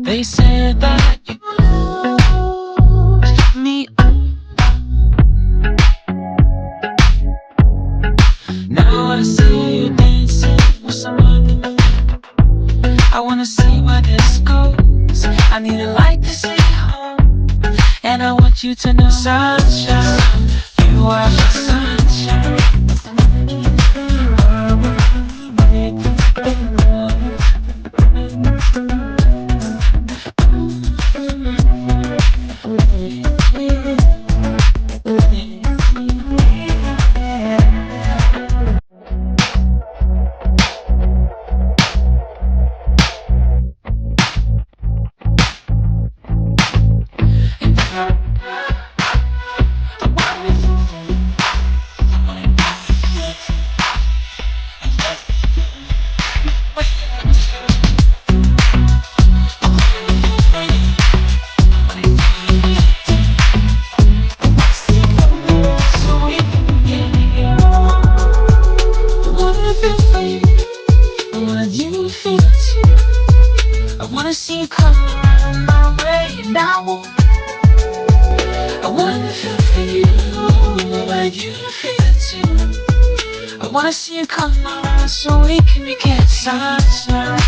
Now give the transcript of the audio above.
They said that you left me. Now I see you dancing with someone. I wanna see where this goes. I need a light to see home, and I want you to know, sunshine, you are my sunshine. I wanna see you come around my way now. I wanna feel for you, I want you to feel it too. I wanna see you come around so we can be sunshine.